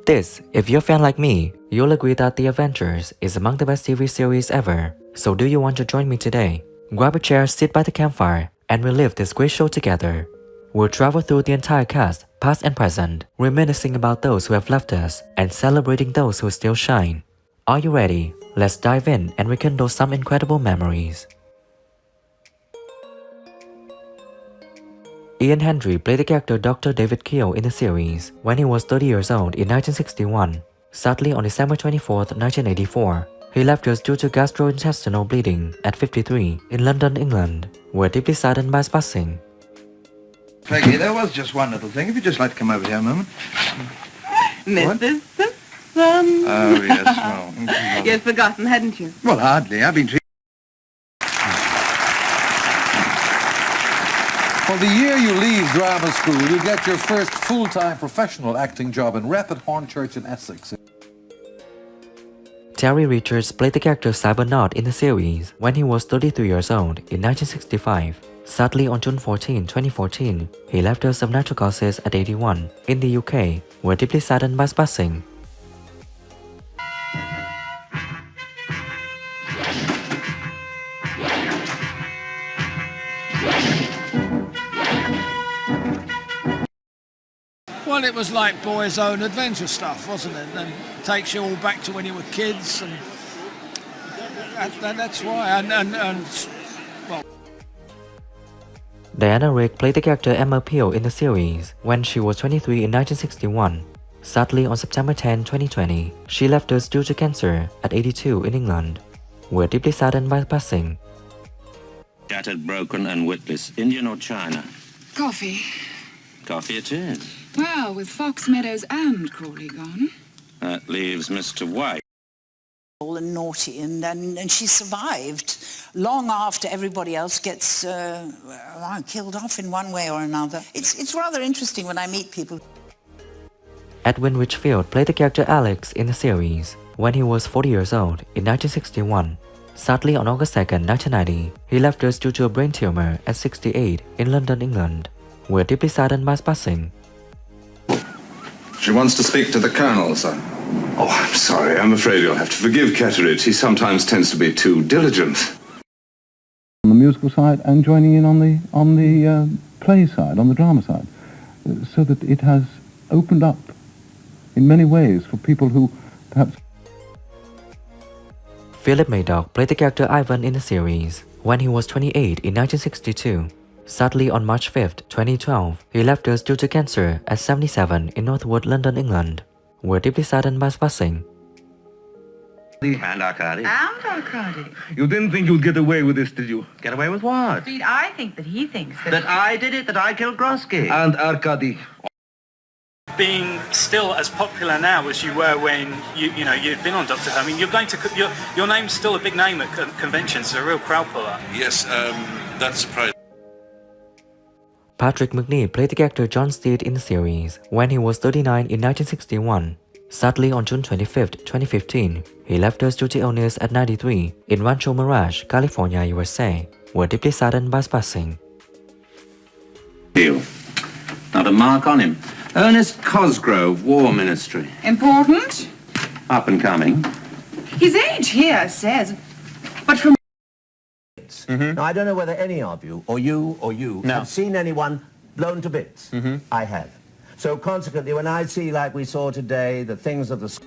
This, if you're a fan like me, you'll agree that The Avengers is among the best TV series ever. So do you want to join me today? Grab a chair, sit by the campfire, and relive this great show together. We'll travel through the entire cast, past and present, reminiscing about those who have left us and celebrating those who still shine. Are you ready? Let's dive in and rekindle some incredible memories. Hendry played the character Dr. David Keel in the series when he was 30 years old in 1961. Sadly, on December 24, 1984, he left us due to gastrointestinal bleeding at 53 in London, England. We're deeply saddened by his passing. Peggy, there was just one little thing. If you'd just like to come over here a moment. Mr. Simpson? Oh, yes, well... You'd forgotten, hadn't you? Well, hardly. I've been treating... For the year you leave drama school, you get your first full-time professional acting job in Rapid Hornchurch in Essex. Terry Richards played the character Cybernaut in the series when he was 33 years old in 1965. Sadly, on June 14, 2014, he left us of natural causes at 81 in the UK. We're deeply saddened by his passing. Well, it was like boys' own adventure stuff, wasn't it? And takes you all back to when you were kids, and that's why. Well. Diana Rigg played the character Emma Peel in the series when she was 23 in 1961. Sadly, on September 10, 2020, she left us due to cancer at 82 in England. We're deeply saddened by her passing. Shattered, broken and witless. Indian or China? Coffee. Coffee it is. Well, with Fox Meadows and Crawley gone. That leaves Mr. White. And naughty, and she survived long after everybody else gets killed off in one way or another. It's rather interesting when I meet people. Edwin Witfield played the character Alex in the series when he was 40 years old in 1961. Sadly, on August 2, 1990, he left us due to a brain tumor at 68 in London, England. We're deeply saddened by his passing. She wants to speak to the Colonel, sir. Oh, I'm sorry. I'm afraid you'll have to forgive Catteridge. He sometimes tends to be too diligent. On the musical side and joining in on the play side, on the drama side, so that it has opened up in many ways for people who perhaps... Philip Murdoch played the character Ivan in the series when he was 28 in 1962. Sadly, on March 5, 2012, he left us due to cancer at 77 in Northwood, London, England. We're deeply saddened by his passing. And Arcady. And Arcady. You didn't think you'd get away with this, did you? Get away with what? Indeed, I think that he thinks that... That I did it, that I killed Grosky. And Arcady. Being still as popular now as you were when you'd been on Doctor Who, I mean, you're going to your name's still a big name at conventions, a real crowd puller. Yes, that's surprising. Patrick Macnee played the character John Steed in the series when he was 39 in 1961. Sadly, on June 25, 2015, he left us due to illness at 93 in Rancho Mirage, California, USA. We're deeply saddened by his passing. Deal. Not a mark on him. Ernest Cosgrove, War Ministry. Important? Up and coming. His age here says, but from... Now, I don't know whether any of you, or you, have seen anyone blown to bits. I have. So consequently, when I see, like we saw today, the things of the...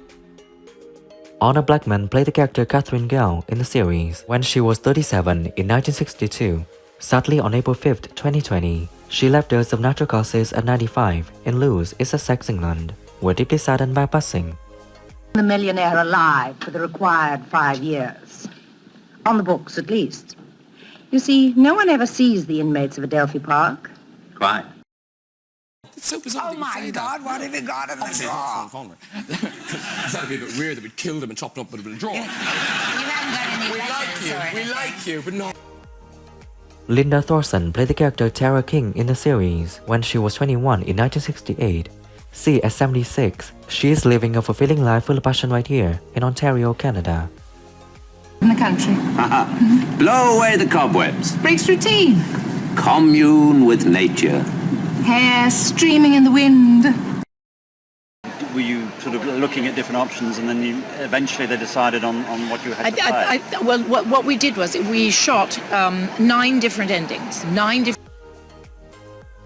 Helen Blackman played the character Cathy Gale in the series when she was 37 in 1962. Sadly, on April 5, 2020, she left us of natural causes at 95 in Lewes, Essex, England. We're deeply saddened by her passing. The millionaire alive for the required 5 years. On the books, at least. You see, no one ever sees the inmates of Adelphi Park. Quite. It's so bizarre. Oh my God, what have you got in the drawer? That'd be a bit weird that we'd killed him and chopped him up with a drawer. You haven't got any letters. We like you, but not... Linda Thorson played the character Tara King in the series when she was 21 in 1968. See, at 76, she is living a fulfilling life full of passion right here in Ontario, Canada. In the country. Blow away the cobwebs. Breaks routine. Commune with nature. Hair streaming in the wind. were you sort of looking at different options, and then eventually they decided on what you had to play? Well, what we did was we shot 9 different endings, 9 different.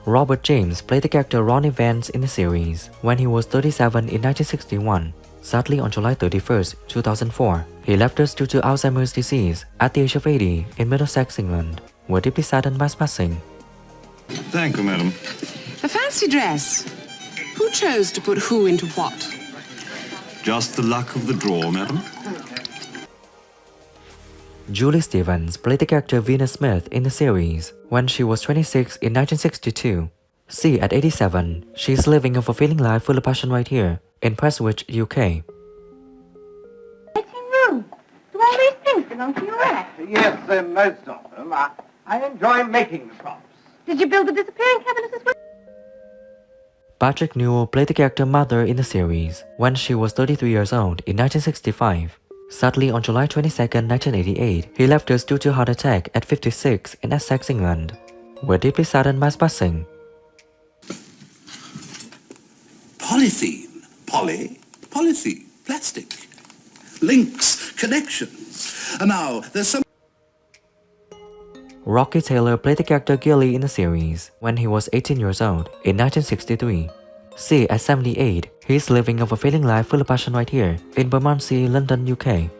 Robert James played the character Ron Evans in the series when he was 37 in 1961. Sadly, on July 31st, 2004, he left us due to Alzheimer's disease at the age of 80 in Middlesex, England. We're deeply saddened by his passing. Thank you, madam. A fancy dress. Who chose to put who into what? Just the luck of the draw, madam. Julie Stevens played the character Venus Smith in the series when she was 26 in 1962. See, at 87, she's living a fulfilling life full of passion right here in Prestwich, UK. Room. Do all these things belong to your act? Yes, most of them. I enjoy making the props. Did you build the disappearing cabinet as well? Patrick Newell played the character Mother in the series when she was 33 years old in 1965. Sadly, on July 22, 1988, he left us due to a heart attack at 56 in Essex, England. We're deeply saddened by his passing. Polythene, polythene, plastic, links, connections. And now there's some. Rocky Taylor played the character Gilly in the series when he was 18 years old in 1963. See, at 78, he's living a fulfilling life full of passion right here in Bermondsey, London, UK.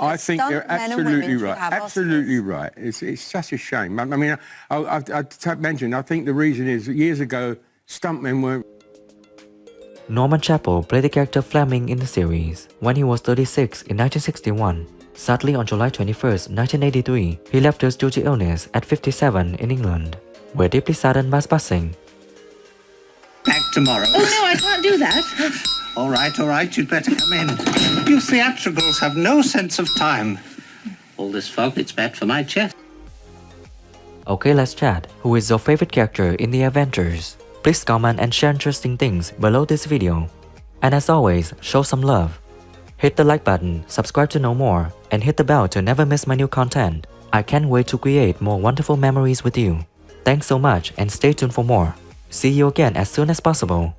I think you're absolutely right. Absolutely right. It's such a shame. I mean, I mentioned, I think the reason is years ago, stuntmen weren't. Norman Chappell played the character Fleming in the series when he was 36 in 1961. Sadly, on July 21st, 1983, he left us due to illness at 57 in England. We're deeply saddened by his passing. Back tomorrow. Oh, no, I can't do that. All right, you'd better come in. You theatricals have no sense of time. All this fog, it's bad for my chest. Okay, let's chat. Who is your favorite character in the Avengers? Please comment and share interesting things below this video. And as always, show some love. Hit the like button, subscribe to know more, and hit the bell to never miss my new content. I can't wait to create more wonderful memories with you. Thanks so much and stay tuned for more. See you again as soon as possible.